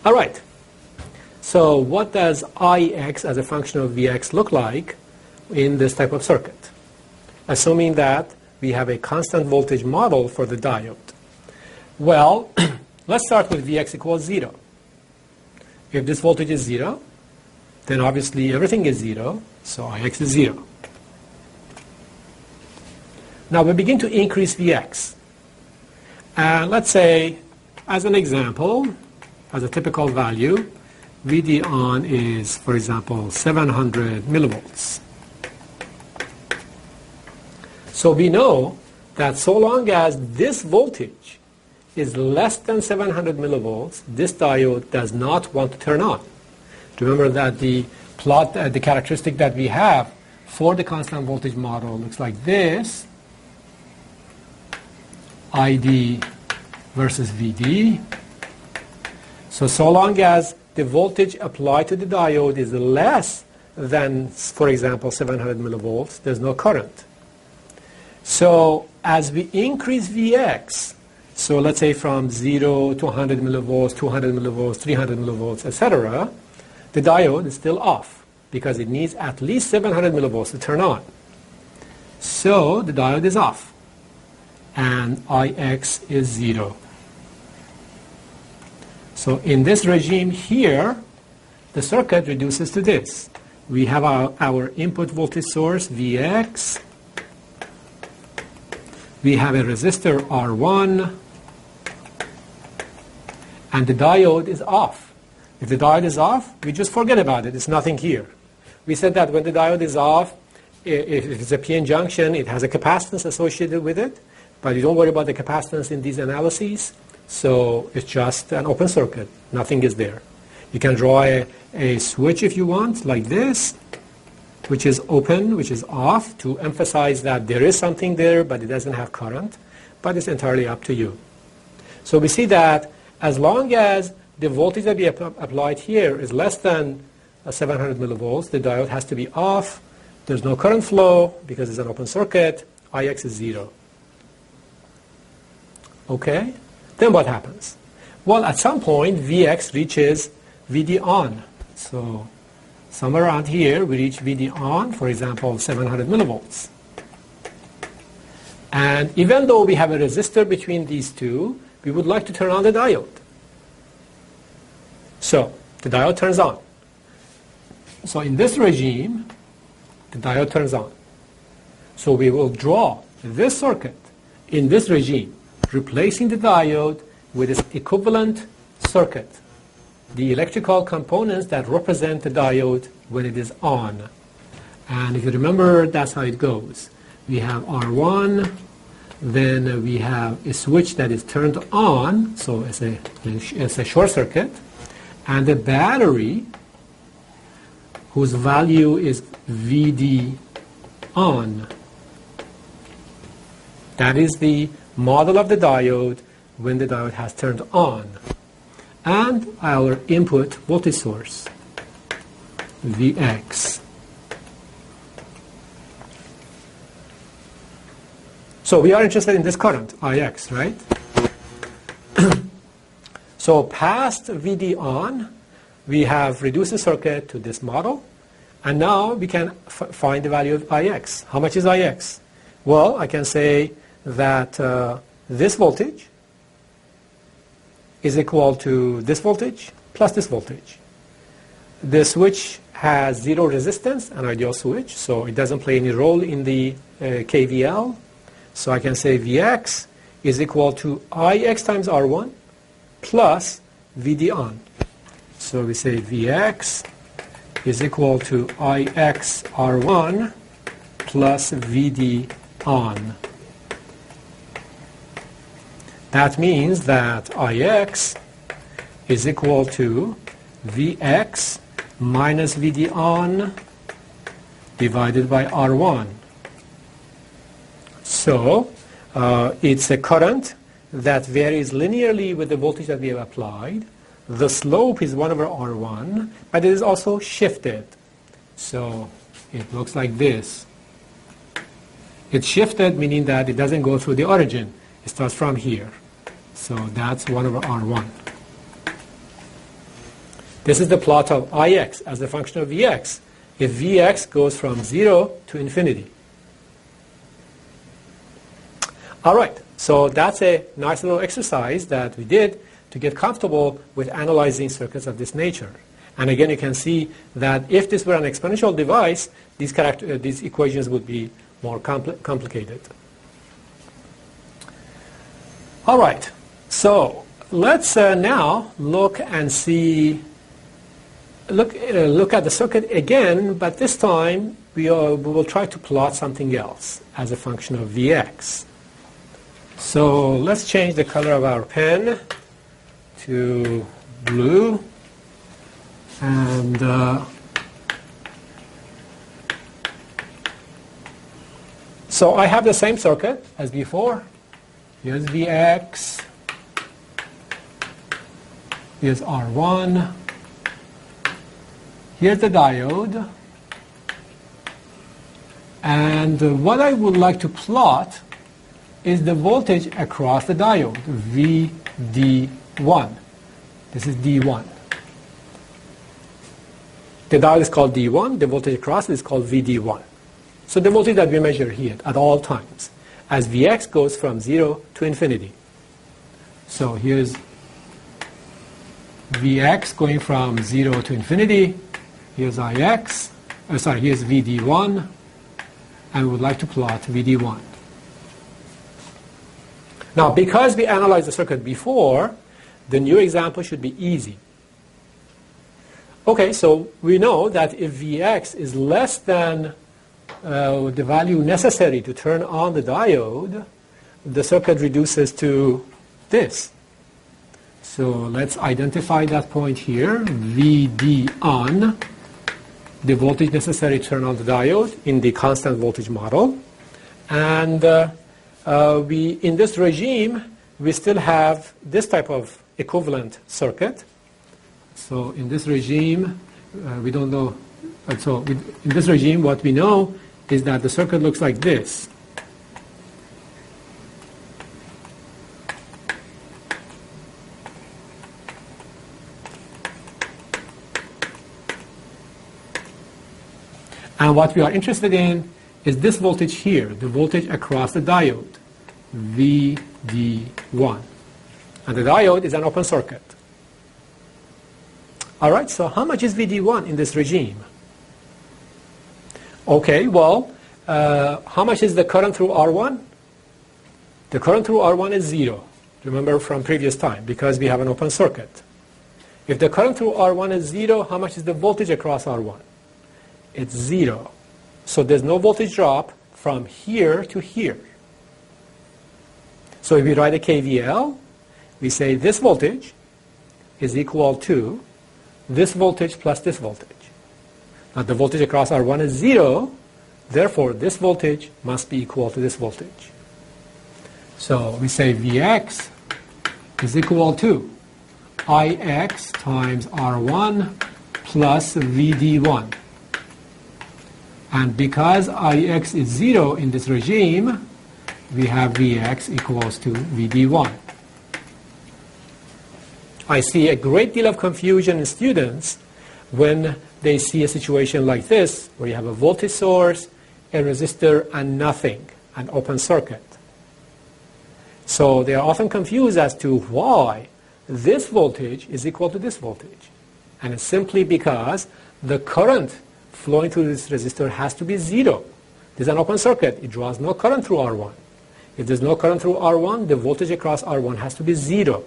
All right. So what does Ix as a function of Vx look like in this type of circuit? Assuming that we have a constant voltage model for the diode. Well, let's start with Vx equals 0. If this voltage is 0, then obviously everything is 0, so Ix is 0. Now we begin to increase Vx. And let's say, as an example, as a typical value, Vd on is, for example, 700 millivolts. So we know that so long as this voltage is less than 700 millivolts, this diode does not want to turn on. Remember that the plot, the characteristic that we have for the constant voltage model looks like this. ID versus Vd. So long as the voltage applied to the diode is less than, for example, 700 millivolts, there's no current. So as we increase Vx, so let's say from 0 to 100 millivolts, 200 millivolts, 300 millivolts, etc., the diode is still off because it needs at least 700 millivolts to turn on. So the diode is off and Ix is 0. So in this regime here, the circuit reduces to this. We have our input voltage source, Vx. We have a resistor, R1. And the diode is off. If the diode is off, we just forget about it. It's nothing here. We said that when the diode is off, if it's a PN junction, it has a capacitance associated with it. But you don't worry about the capacitance in these analyses. So it's just an open circuit. Nothing is there. You can draw a switch if you want, like this, which is open, which is off, to emphasize that there is something there, but it doesn't have current. But it's entirely up to you. So we see that as long as the voltage that we applied here is less than 700 millivolts, the diode has to be off. There's no current flow because it's an open circuit. Ix is 0. Okay? Then what happens? Well, at some point, Vx reaches Vd on. So somewhere around here, we reach Vd on, for example, 700 millivolts. And even though we have a resistor between these two, we would like to turn on the diode. So the diode turns on. So in this regime, the diode turns on. So we will draw this circuit in this regime, replacing the diode with its equivalent circuit, the electrical components that represent the diode when it is on. And if you remember, that's how it goes. We have R1, then we have a switch that is turned on, so it's a short circuit, and the battery, whose value is Vd on. That is the model of the diode when the diode has turned on. And our input voltage source, Vx. So we are interested in this current, Ix, right? So past Vd on, we have reduced the circuit to this model. And now we can find the value of Ix. How much is Ix? Well, I can say that this voltage is equal to this voltage plus this voltage. The switch has 0 resistance, an ideal switch, so it doesn't play any role in the KVL. So I can say Vx is equal to Ix times R1 plus Vd on. So we say Vx is equal to Ix R1 plus Vd on. That means that Ix is equal to Vx minus Vd on divided by R1. So it's a current that varies linearly with the voltage that we have applied. The slope is 1 over R1, but it is also shifted. So it looks like this. It's shifted, meaning that it doesn't go through the origin. It starts from here. So that's 1 over R1. This is the plot of Ix as a function of Vx. If Vx goes from 0 to infinity. All right, so that's a nice little exercise that we did to get comfortable with analyzing circuits of this nature. And again, you can see that if this were an exponential device, these equations would be more complicated. All right, so let's now look and see. Look at the circuit again, but this time we will try to plot something else as a function of Vx. So let's change the color of our pen to blue, and so I have the same circuit as before. Here's Vx, here's R1, here's the diode, and what I would like to plot is the voltage across the diode, VD1. This is D1. The diode is called D1, the voltage across it is called VD1. So the voltage that we measure here at all times, as Vx goes from 0 to infinity. So here's Vx going from 0 to infinity. Here's Ix, here's VD1, and we would like to plot VD1. Now, because we analyzed the circuit before, the new example should be easy. Okay, so we know that if Vx is less than the value necessary to turn on the diode, the circuit reduces to this. So let's identify that point here, VD on, the voltage necessary to turn on the diode in the constant voltage model. And in this regime, we still have this type of equivalent circuit. So in this regime, we don't know. So in this regime, what we know is that the circuit looks like this. And what we are interested in is this voltage here, the voltage across the diode, VD1. And the diode is an open circuit. All right, so how much is VD1 in this regime? Okay, well, how much is the current through R1? The current through R1 is 0. Remember from previous time, because we have an open circuit. If the current through R1 is 0, how much is the voltage across R1? It's 0. So there's no voltage drop from here to here. So if we write a KVL, we say this voltage is equal to this voltage plus this voltage. Now the voltage across R1 is 0, therefore this voltage must be equal to this voltage. So we say Vx is equal to Ix times R1 plus VD1. And because Ix is 0 in this regime, we have Vx equals to VD1. I see a great deal of confusion in students when they see a situation like this, where you have a voltage source, a resistor, and nothing, an open circuit. So they are often confused as to why this voltage is equal to this voltage. And it's simply because the current flowing through this resistor has to be 0. This is an open circuit. It draws no current through R1. If there's no current through R1, the voltage across R1 has to be 0.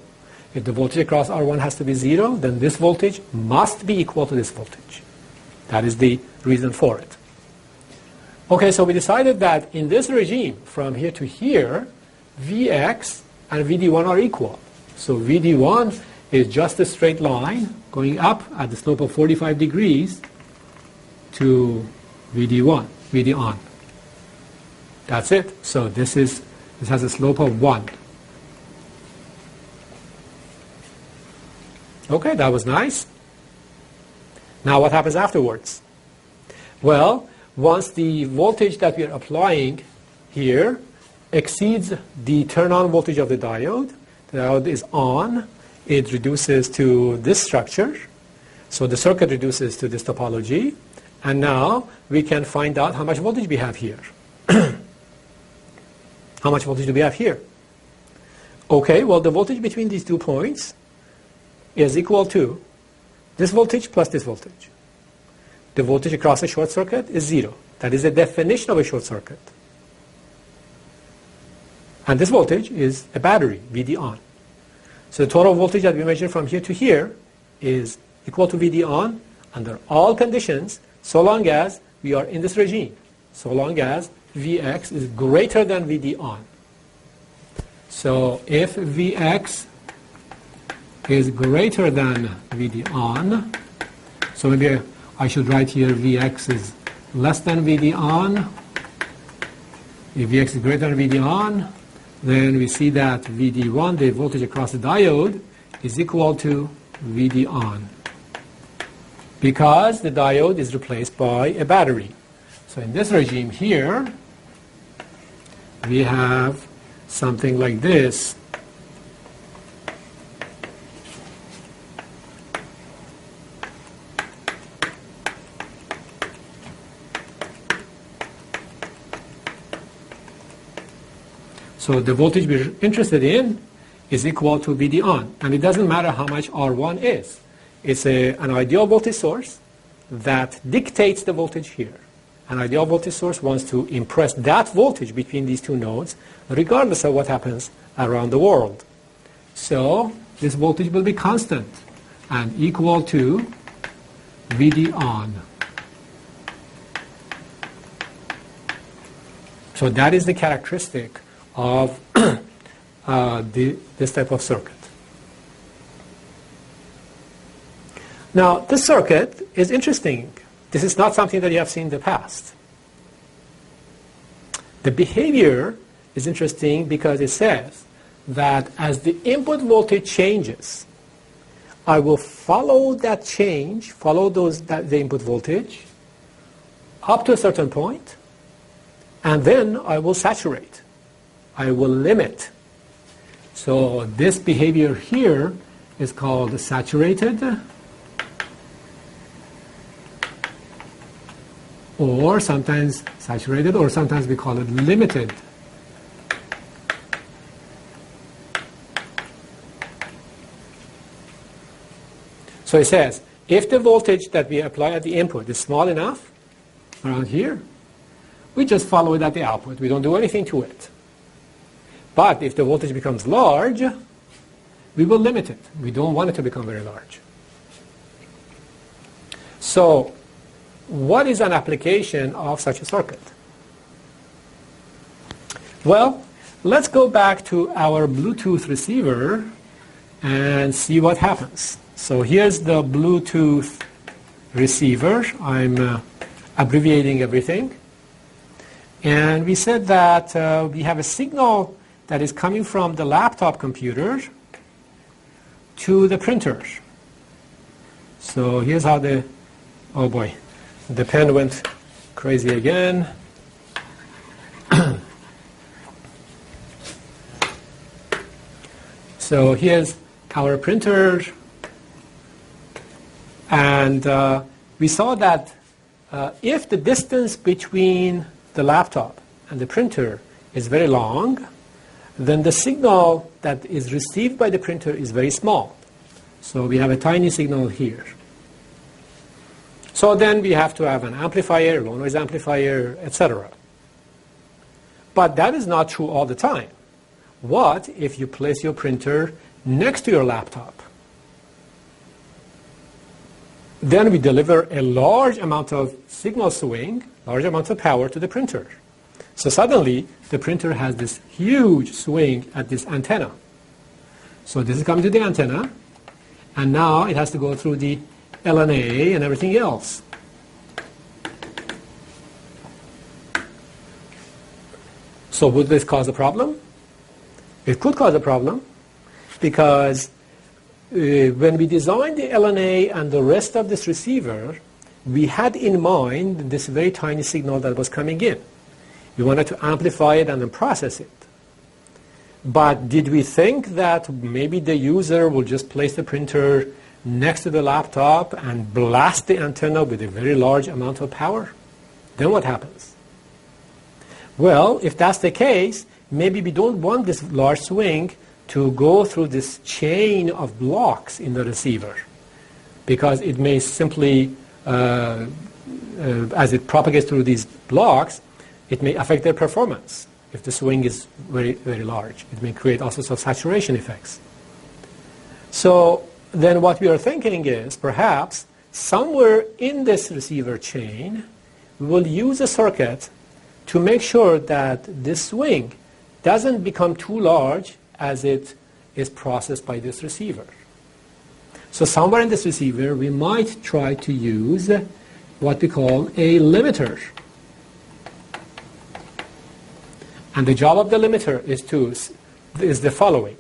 If the voltage across R1 has to be 0, then this voltage must be equal to this voltage. That is the reason for it. Okay, so we decided that in this regime, from here to here, Vx and VD1 are equal. So VD1 is just a straight line going up at the slope of 45 degrees to VD1, VD on. That's it. So this has a slope of 1. Okay, that was nice. Now what happens afterwards? Well, once the voltage that we are applying here exceeds the turn-on voltage of the diode is on, it reduces to this structure. So the circuit reduces to this topology, and now we can find out how much voltage we have here. How much voltage do we have here? Okay, well, the voltage between these 2 points is equal to this voltage plus this voltage. The voltage across a short circuit is 0. That is the definition of a short circuit. And this voltage is a battery, VD on. So the total voltage that we measure from here to here is equal to VD on under all conditions, so long as we are in this regime, so long as Vx is greater than VD on. So if Vx is greater than VD on, so maybe I should write here Vx is less than VD on. If Vx is greater than VD on, then we see that VD1, the voltage across the diode, is equal to VD on, because the diode is replaced by a battery. So in this regime here, we have something like this. So the voltage we're interested in is equal to VD on, and it doesn't matter how much R1 is. It's an ideal voltage source that dictates the voltage here. An ideal voltage source wants to impress that voltage between these two nodes, regardless of what happens around the world. So this voltage will be constant and equal to VD on. So that is the characteristic of this type of circuit. Now, this circuit is interesting. This is not something that you have seen in the past. The behavior is interesting because it says that as the input voltage changes, I will follow that change, the input voltage, up to a certain point, and then I will saturate. I will limit. So this behavior here is called saturated, or sometimes saturated, or sometimes we call it limited. So it says, if the voltage that we apply at the input is small enough, around here, we just follow it at the output. We don't do anything to it. But if the voltage becomes large, we will limit it. We don't want it to become very large. So what is an application of such a circuit? Well, let's go back to our Bluetooth receiver and see what happens. So here's the Bluetooth receiver. I'm abbreviating everything. And we said that we have a signal that is coming from the laptop computer to the printer. So here's how oh boy, the pen went crazy again. So here's our printer, and we saw that if the distance between the laptop and the printer is very long, then the signal that is received by the printer is very small. So we have a tiny signal here. So then we have to have an amplifier, low noise amplifier, etc. But that is not true all the time. What if you place your printer next to your laptop? Then we deliver a large amount of signal swing, large amount of power to the printer. So suddenly, the printer has this huge swing at this antenna. So this is coming to the antenna, and now it has to go through the LNA and everything else. So would this cause a problem? It could cause a problem, because when we designed the LNA and the rest of this receiver, we had in mind this very tiny signal that was coming in. We wanted to amplify it and then process it. But did we think that maybe the user will just place the printer next to the laptop and blast the antenna with a very large amount of power, then what happens? Well, if that's the case, maybe we don't want this large swing to go through this chain of blocks in the receiver, because it may simply, as it propagates through these blocks, it may affect their performance. If the swing is very, very large, it may create all sorts of saturation effects. So then what we are thinking is perhaps somewhere in this receiver chain, we will use a circuit to make sure that this swing doesn't become too large as it is processed by this receiver. So somewhere in this receiver, we might try to use what we call a limiter. And the job of the limiter is the following.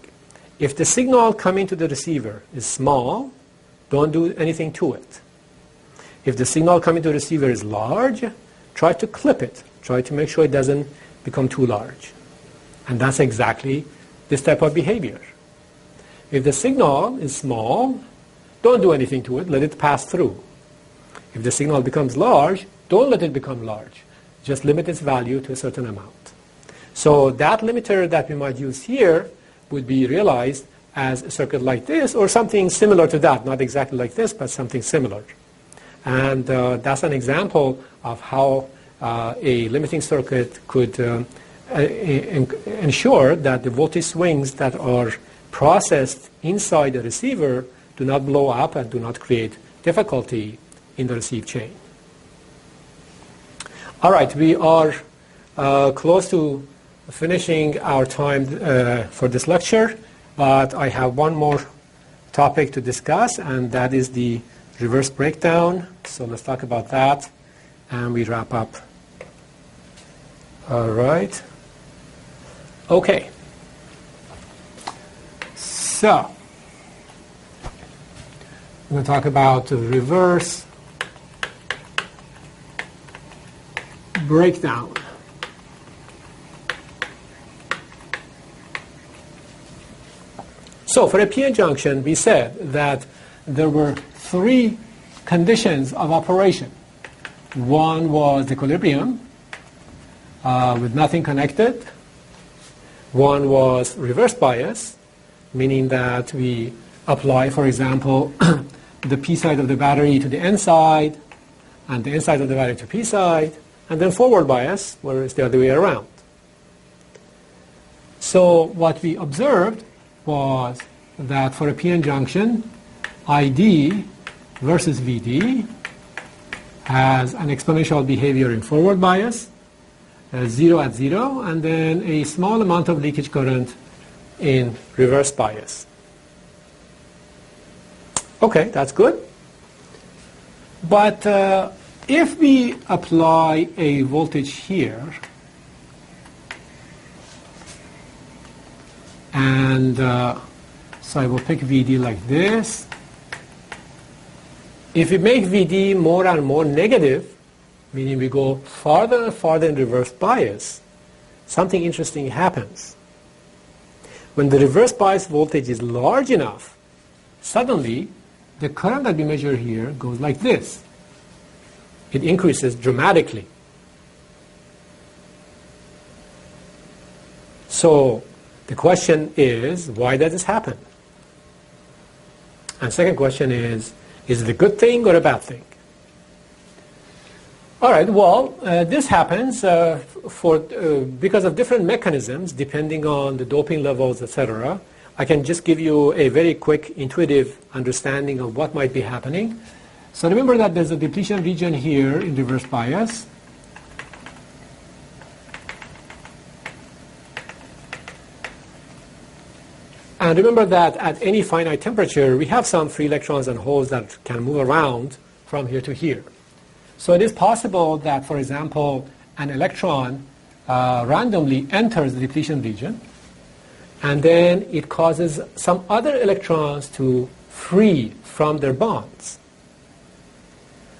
If the signal coming to the receiver is small, don't do anything to it. If the signal coming to the receiver is large, try to clip it. Try to make sure it doesn't become too large. And that's exactly this type of behavior. If the signal is small, don't do anything to it. Let it pass through. If the signal becomes large, don't let it become large. Just limit its value to a certain amount. So that limiter that we might use here would be realized as a circuit like this or something similar to that. Not exactly like this, but something similar. And that's an example of how a limiting circuit could ensure that the voltage swings that are processed inside the receiver do not blow up and do not create difficulty in the receive chain. All right, we are close to finishing our time for this lecture, but I have one more topic to discuss, and that is the reverse breakdown. So let's talk about that, and we wrap up. All right. Okay. So we're going to talk about the reverse breakdown. So for a PN junction, we said that there were three conditions of operation. One was equilibrium with nothing connected. One was reverse bias, meaning that we apply, for example, the P side of the battery to the N side, and the N side of the battery to P side, and then forward bias, where it's the other way around. So what we observed was that for a PN junction, ID versus VD has an exponential behavior in forward bias, 0 at 0, and then a small amount of leakage current in reverse bias. Okay, that's good. But if we apply a voltage here, and so I will pick VD like this. If we make VD more and more negative, meaning we go farther and farther in reverse bias, something interesting happens. When the reverse bias voltage is large enough, suddenly the current that we measure here goes like this. It increases dramatically. So the question is, why does this happen? And second question is it a good thing or a bad thing? All right, well, this happens because of different mechanisms, depending on the doping levels, etc. I can just give you a very quick, intuitive understanding of what might be happening. So remember that there's a depletion region here in reverse bias. And remember that at any finite temperature, we have some free electrons and holes that can move around from here to here. So it is possible that, for example, an electron randomly enters the depletion region, and then it causes some other electrons to free from their bonds.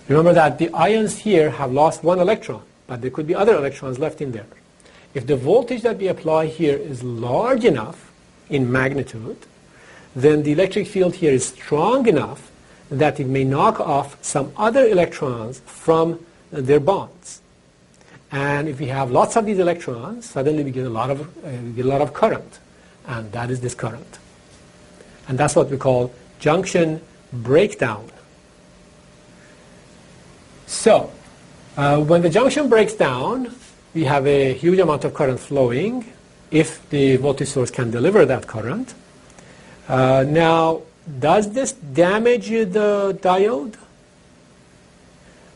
Remember that the ions here have lost one electron, but there could be other electrons left in there. If the voltage that we apply here is large enough in magnitude, then the electric field here is strong enough that it may knock off some other electrons from their bonds. And if we have lots of these electrons, suddenly we get a lot of current, and that is this current. And that's what we call junction breakdown. So, when the junction breaks down, we have a huge amount of current flowing if the voltage source can deliver that current. Now, does this damage the diode?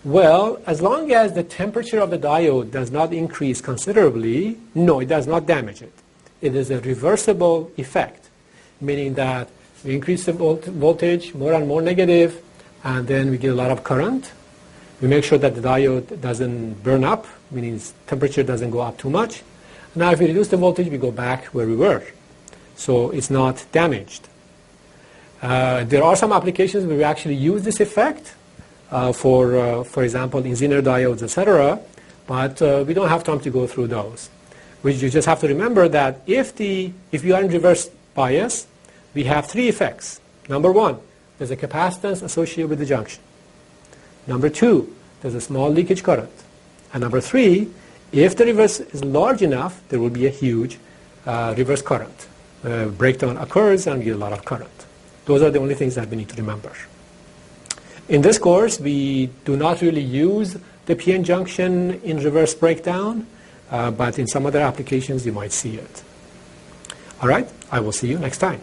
Well, as long as the temperature of the diode does not increase considerably, no, it does not damage it. It is a reversible effect, meaning that we increase the voltage more and more negative, and then we get a lot of current. We make sure that the diode doesn't burn up, meaning its temperature doesn't go up too much. Now, if we reduce the voltage, we go back where we were. So it's not damaged. There are some applications where we actually use this effect, for example, in Zener diodes, etc. But we don't have time to go through those. You just have to remember that if you are in reverse bias, we have three effects. Number one, there's a capacitance associated with the junction. Number two, there's a small leakage current. And number three, if the reverse is large enough, there will be a huge reverse current. Breakdown occurs and we get a lot of current. Those are the only things that we need to remember. In this course, we do not really use the PN junction in reverse breakdown, but in some other applications you might see it. All right, I will see you next time.